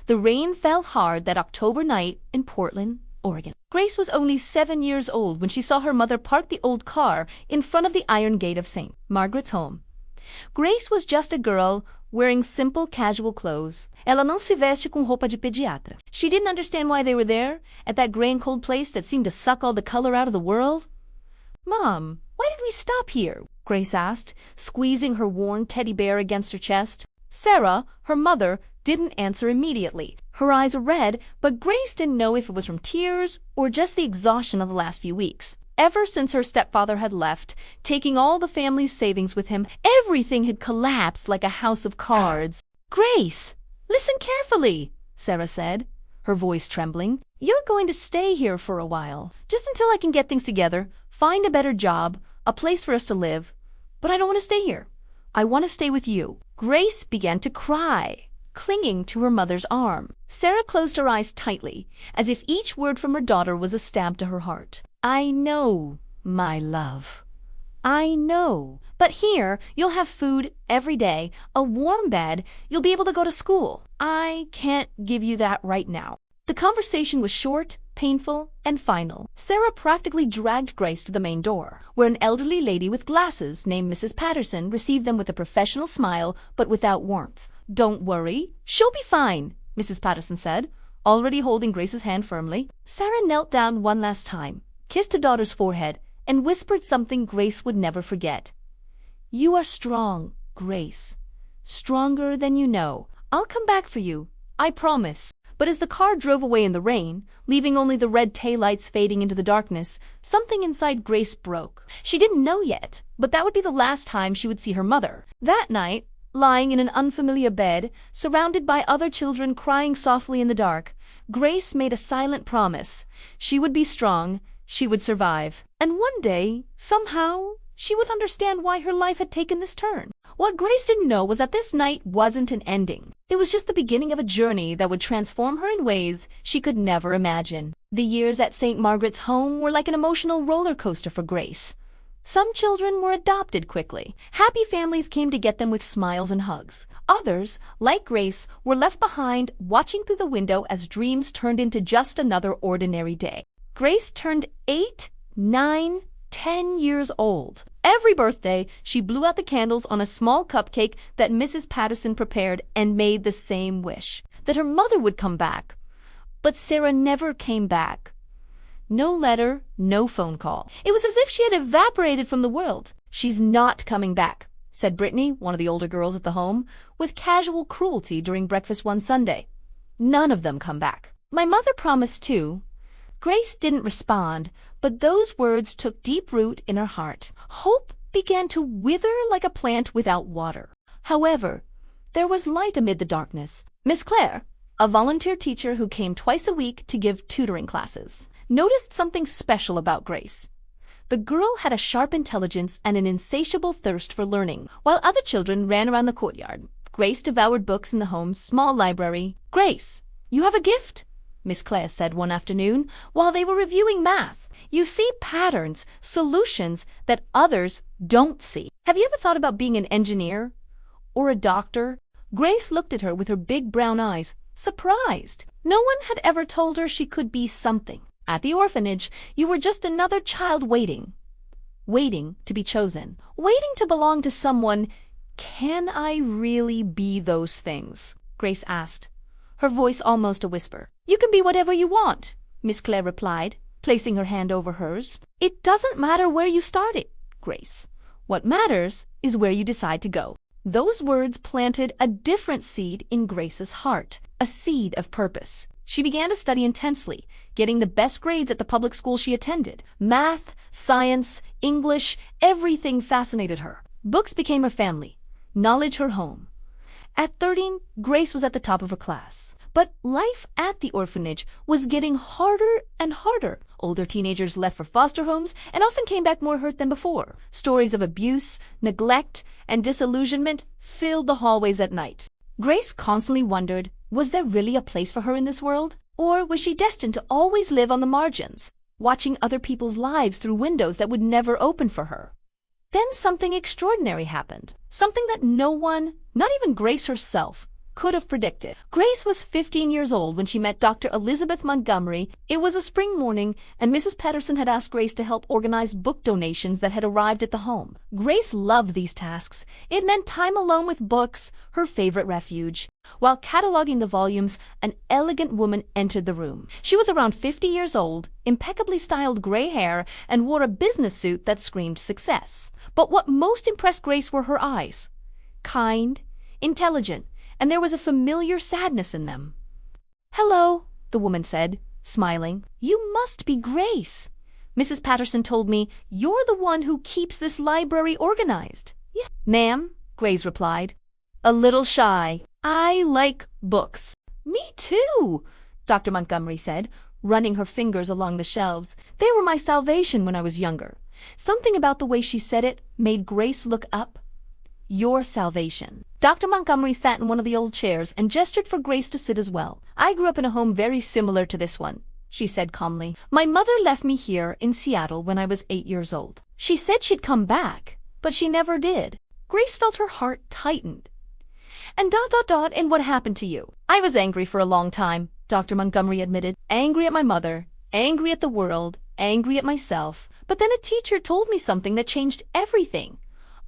The rain fell hard that October night in Portland, Oregon. Grace was only 7 years old when she saw her mother park the old car in front of the iron gate of St. Margaret's home. Grace was just a girl wearing simple, casual clothes. Ela não se veste com roupa de pediatra. She didn't understand why they were there, at that gray and cold place that seemed to suck all the color out of the world. "Mom, why did we stop here?" Grace asked, squeezing her worn teddy bear against her chest. Sarah, her mother, didn't answer immediately. Her eyes were red, but Grace didn't know if it was from tears or just the exhaustion of the last few weeks. Ever since her stepfather had left, taking all the family's savings with him, everything had collapsed like a house of cards. "Grace, listen carefully," Sarah said, her voice trembling. "You're going to stay here for a while, just until I can get things together, find a better job, a place for us to live. But I don't want to stay here. I want to stay with you." Grace began to cry, clinging to her mother's arm. Sarah closed her eyes tightly, as if each word from her daughter was a stab to her heart. "I know, my love. I know. But here, you'll have food every day, a warm bed, you'll be able to go to school. I can't give you that right now." The conversation was short, painful, and final. Sarah practically dragged Grace to the main door, where an elderly lady with glasses named Mrs. Patterson received them with a professional smile, but without warmth. "Don't worry, she'll be fine," Mrs. Patterson said, already holding Grace's hand firmly. Sarah knelt down one last time, kissed her daughter's forehead, and whispered something Grace would never forget. "You are strong, Grace. Stronger than you know. I'll come back for you, I promise." But as the car drove away in the rain, leaving only the red taillights fading into the darkness, something inside Grace broke. She didn't know yet, but that would be the last time she would see her mother. That night, lying in an unfamiliar bed, surrounded by other children crying softly in the dark, Grace made a silent promise. She would be strong, she would survive. And one day, somehow, she would understand why her life had taken this turn. What Grace didn't know was that this night wasn't an ending. It was just the beginning of a journey that would transform her in ways she could never imagine. The years at St. Margaret's home were like an emotional roller coaster for Grace. Some children were adopted quickly. Happy families came to get them with smiles and hugs. Others, like Grace, were left behind, watching through the window as dreams turned into just another ordinary day. Grace turned 8, 9, 10 years old. Every birthday, she blew out the candles on a small cupcake that Mrs. Patterson prepared and made the same wish, that her mother would come back. But Sarah never came back. No letter, no phone call. It was as if she had evaporated from the world. "She's not coming back," said Brittany, one of the older girls at the home, with casual cruelty during breakfast one Sunday. "None of them come back. My mother promised too." Grace didn't respond, but those words took deep root in her heart. Hope began to wither like a plant without water. However, there was light amid the darkness. Miss Claire, a volunteer teacher who came twice a week to give tutoring classes, noticed something special about Grace. The girl had a sharp intelligence and an insatiable thirst for learning. While other children ran around the courtyard, Grace devoured books in the home's small library. "Grace, you have a gift," Miss Claire said one afternoon while they were reviewing math. "You see patterns, solutions that others don't see. Have you ever thought about being an engineer or a doctor?" Grace looked at her with her big brown eyes, surprised. No one had ever told her she could be something. At the orphanage, you were just another child waiting to be chosen, waiting to belong to someone. "Can I really be those things?" Grace asked, her voice almost a whisper. "You can be whatever you want," Miss Claire replied, placing her hand over hers. "It doesn't matter where you started, Grace. What matters is where you decide to go." Those words planted a different seed in Grace's heart, a seed of purpose. She began to study intensely, getting the best grades at the public school she attended. Math, science, English, everything fascinated her. Books became her family, knowledge her home. At 13, Grace was at the top of her class. But life at the orphanage was getting harder and harder. Older teenagers left for foster homes and often came back more hurt than before. Stories of abuse, neglect, and disillusionment filled the hallways at night. Grace constantly wondered, was there really a place for her in this world? Or was she destined to always live on the margins, watching other people's lives through windows that would never open for her? Then something extraordinary happened. Something that no one, not even Grace herself, could have predicted. Grace was 15 years old when she met Dr. Elizabeth Montgomery. It was a spring morning, and Mrs. Patterson had asked Grace to help organize book donations that had arrived at the home. Grace loved these tasks. It meant time alone with books, her favorite refuge. While cataloging the volumes, an elegant woman entered the room. She was around 50 years old, impeccably styled gray hair, and wore a business suit that screamed success. But what most impressed Grace were her eyes. Kind, intelligent, and there was a familiar sadness in them. "Hello," the woman said, smiling. "You must be Grace. Mrs. Patterson told me you're the one who keeps this library organized." "Yes, ma'am," Grace replied, a little shy. "I like books." "Me too," Dr. Montgomery said, running her fingers along the shelves. "They were my salvation when I was younger." Something about the way she said it made Grace look up. "Your salvation." Dr. Montgomery sat in one of the old chairs and gestured for Grace to sit as well. "I grew up in a home very similar to this one," she said calmly. "My mother left me here in Seattle when I was 8 years old. She said she'd come back, but she never did." Grace felt her heart tightened. "And ... and what happened to you?" "I was angry for a long time," Dr. Montgomery admitted. "Angry at my mother, angry at the world, angry at myself. But then a teacher told me something that changed everything.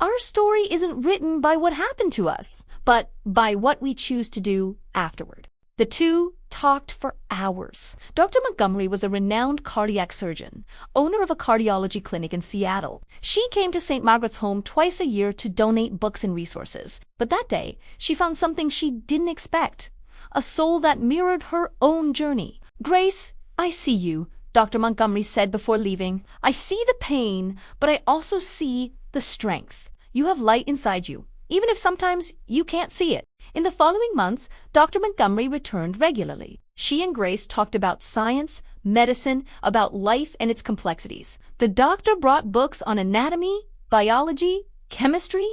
Our story isn't written by what happened to us, but by what we choose to do afterward." The two talked for hours. Dr. Montgomery was a renowned cardiac surgeon, owner of a cardiology clinic in Seattle. She came to St. Margaret's home twice a year to donate books and resources. But that day, she found something she didn't expect. A soul that mirrored her own journey. "Grace, I see you," Dr. Montgomery said before leaving. "I see the pain, but I also see the strength. You have light inside you, even if sometimes you can't see it." In the following months, Dr. Montgomery returned regularly. She and Grace talked about science, medicine, about life and its complexities. The doctor brought books on anatomy, biology, chemistry.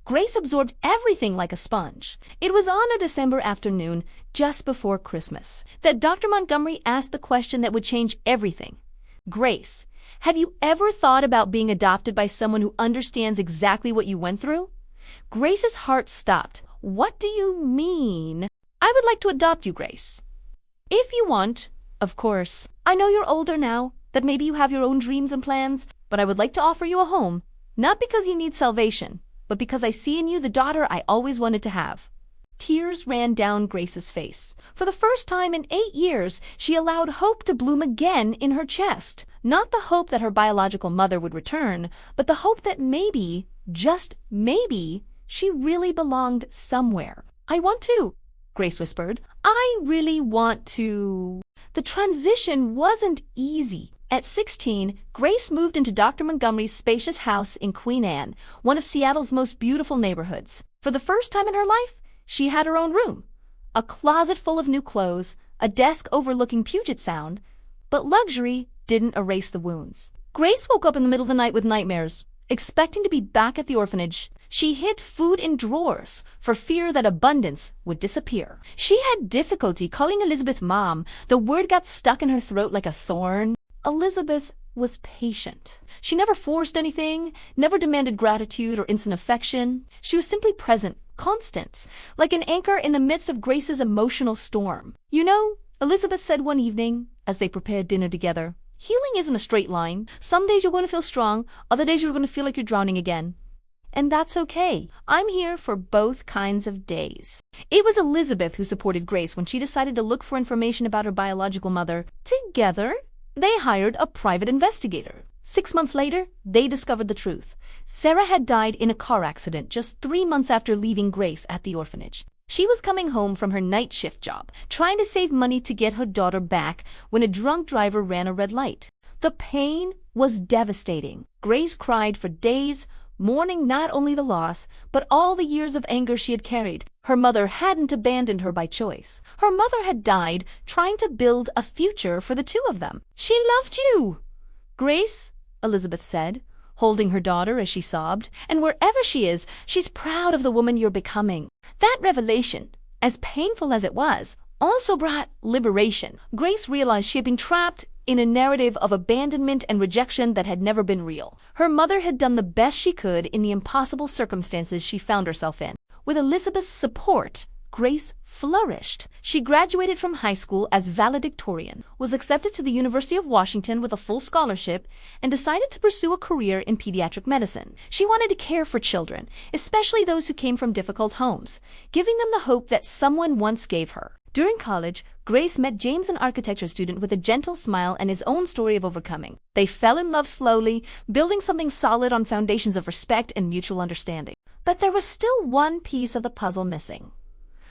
Grace absorbed everything like a sponge. It was on a December afternoon, just before Christmas, that Dr. Montgomery asked the question that would change everything. "Grace, have you ever thought about being adopted by someone who understands exactly what you went through?" Grace's heart stopped. "What do you mean?" "I would like to adopt you, Grace. If you want, of course. I know you're older now, that maybe you have your own dreams and plans, but I would like to offer you a home, not because you need salvation, but because I see in you the daughter I always wanted to have." Tears ran down Grace's face. For the first time in 8 years, she allowed hope to bloom again in her chest. Not the hope that her biological mother would return, but the hope that maybe, just maybe, she really belonged somewhere. "I want to," Grace whispered. "I really want to." The transition wasn't easy. At 16, Grace moved into Dr. Montgomery's spacious house in Queen Anne, one of Seattle's most beautiful neighborhoods. For the first time in her life, she had her own room, a closet full of new clothes, a desk overlooking Puget Sound, but luxury didn't erase the wounds. Grace woke up in the middle of the night with nightmares, expecting to be back at the orphanage. She hid food in drawers for fear that abundance would disappear. She had difficulty calling Elizabeth Mom. The word got stuck in her throat like a thorn. Elizabeth was patient. She never forced anything, never demanded gratitude or instant affection. She was simply present, constant, like an anchor in the midst of Grace's emotional storm. "You know," Elizabeth said one evening as they prepared dinner together, "healing isn't a straight line. Some days you're going to feel strong, other days you're going to feel like you're drowning again. And that's okay. I'm here for both kinds of days." It was Elizabeth who supported Grace when she decided to look for information about her biological mother. Together, they hired a private investigator. 6 months later, they discovered the truth. Sarah had died in a car accident just 3 months after leaving Grace at the orphanage. She was coming home from her night shift job, trying to save money to get her daughter back when a drunk driver ran a red light. The pain was devastating. Grace cried for days, mourning not only the loss, but all the years of anger she had carried. Her mother hadn't abandoned her by choice. Her mother had died trying to build a future for the two of them. "She loved you, Grace," Elizabeth said, holding her daughter as she sobbed. "And wherever she is, she's proud of the woman you're becoming." That revelation, as painful as it was, also brought liberation. Grace realized she had been trapped in a narrative of abandonment and rejection that had never been real. Her mother had done the best she could in the impossible circumstances she found herself in. With Elizabeth's support, Grace flourished. She graduated from high school as valedictorian, was accepted to the University of Washington with a full scholarship, and decided to pursue a career in pediatric medicine. She wanted to care for children, especially those who came from difficult homes, giving them the hope that someone once gave her. During college, Grace met James, an architecture student with a gentle smile and his own story of overcoming. They fell in love slowly, building something solid on foundations of respect and mutual understanding. But there was still one piece of the puzzle missing.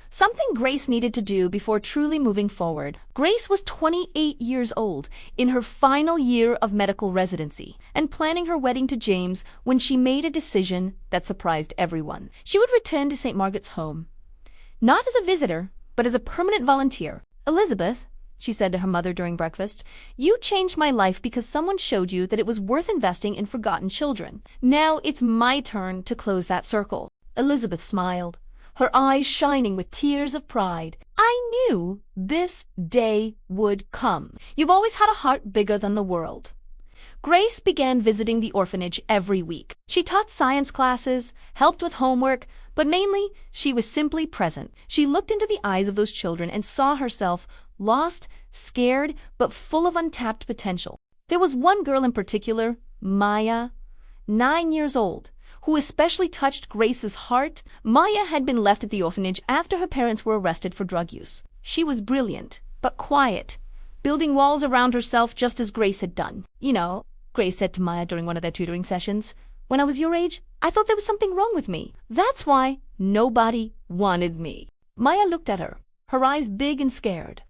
Something Grace needed to do before truly moving forward. Grace was 28 years old, in her final year of medical residency, and planning her wedding to James when she made a decision that surprised everyone. She would return to St. Margaret's home, not as a visitor, but as a permanent volunteer. "Elizabeth," she said to her mother during breakfast, "you changed my life because someone showed you that it was worth investing in forgotten children. Now it's my turn to close that circle." Elizabeth smiled, her eyes shining with tears of pride. "I knew this day would come. You've always had a heart bigger than the world." Grace began visiting the orphanage every week. She taught science classes, helped with homework, but mainly she was simply present. She looked into the eyes of those children and saw herself lost, scared, but full of untapped potential. There was one girl in particular, Maya, 9 years old, who especially touched Grace's heart. Maya had been left at the orphanage after her parents were arrested for drug use. She was brilliant, but quiet, building walls around herself just as Grace had done. "You know," Grace said to Maya during one of their tutoring sessions, "when I was your age, I thought there was something wrong with me. That's why nobody wanted me." Maya looked at her, her eyes big and scared.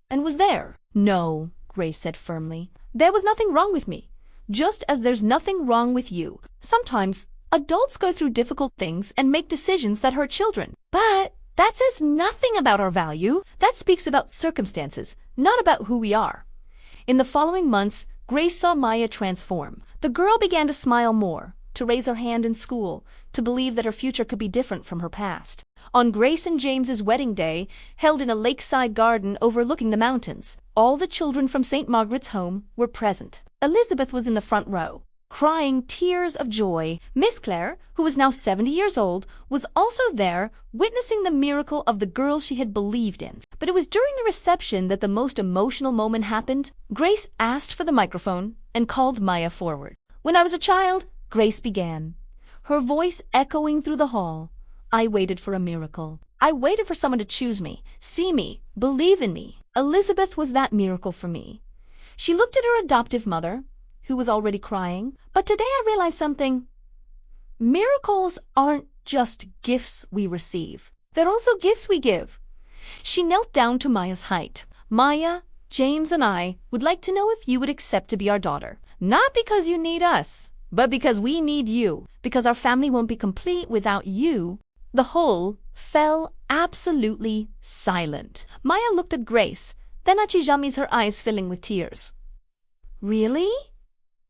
"And was there?" "No," Grace said firmly. "There was nothing wrong with me, just as there's nothing wrong with you. Sometimes adults go through difficult things and make decisions that hurt children. But that says nothing about our value. That speaks about circumstances, not about who we are." In the following months, Grace saw Maya transform. The girl began to smile more, to raise her hand in school, to believe that her future could be different from her past. On Grace and James's wedding day, held in a lakeside garden overlooking the mountains, all the children from St. Margaret's home were present. Elizabeth was in the front row, crying tears of joy. Miss Claire, who was now 70 years old, was also there, witnessing the miracle of the girl she had believed in. But it was during the reception that the most emotional moment happened. Grace asked for the microphone and called Maya forward. "When I was a child," Grace began, her voice echoing through the hall, "I waited for a miracle. I waited for someone to choose me, see me, believe in me. Elizabeth was that miracle for me." She looked at her adoptive mother, who was already crying. "But today I realized something. Miracles aren't just gifts we receive. They're also gifts we give." She knelt down to Maya's height. "Maya, James and I would like to know if you would accept to be our daughter. Not because you need us, but because we need you. Because our family won't be complete without you." The whole fell absolutely silent. Maya looked at Grace, then at Chijami's, her eyes filling with tears. "Really?"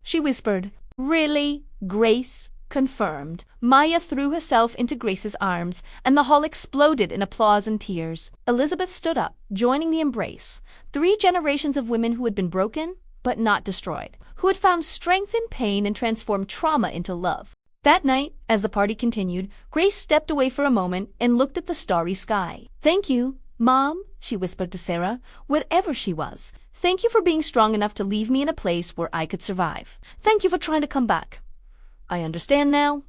she whispered. "Really?" Grace confirmed. Maya threw herself into Grace's arms, and the hall exploded in applause and tears. Elizabeth stood up, joining the embrace. 3 generations of women who had been broken, but not destroyed, who had found strength in pain and transformed trauma into love. That night, as the party continued, Grace stepped away for a moment and looked at the starry sky. "Thank you, Mom," she whispered to Sarah, wherever she was. "Thank you for being strong enough to leave me in a place where I could survive. Thank you for trying to come back. I understand now,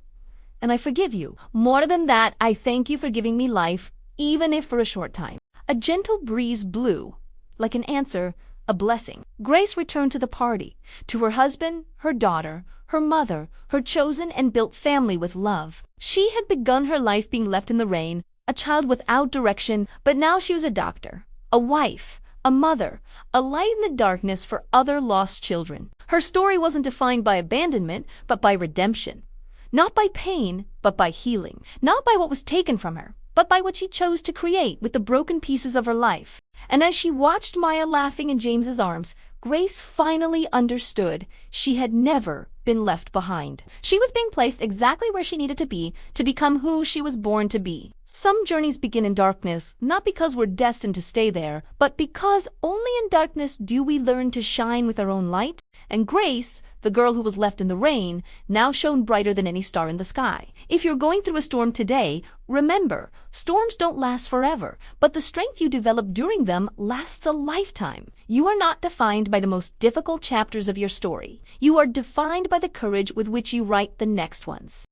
and I forgive you. More than that, I thank you for giving me life, even if for a short time." A gentle breeze blew, like an answer, a blessing. Grace returned to the party, to her husband, her daughter, her mother, her chosen and built family with love. She had begun her life being left in the rain, a child without direction, but now she was a doctor, a wife, a mother, a light in the darkness for other lost children. Her story wasn't defined by abandonment, but by redemption. Not by pain, but by healing. Not by what was taken from her, but by what she chose to create with the broken pieces of her life. And as she watched Maya laughing in James's arms, Grace finally understood she had never been left behind. She was being placed exactly where she needed to be to become who she was born to be. Some journeys begin in darkness, not because we're destined to stay there, but because only in darkness do we learn to shine with our own light. And Grace, the girl who was left in the rain, now shone brighter than any star in the sky. If you're going through a storm today, remember, storms don't last forever, but the strength you develop during them lasts a lifetime. You are not defined by the most difficult chapters of your story. You are defined by the courage with which you write the next ones.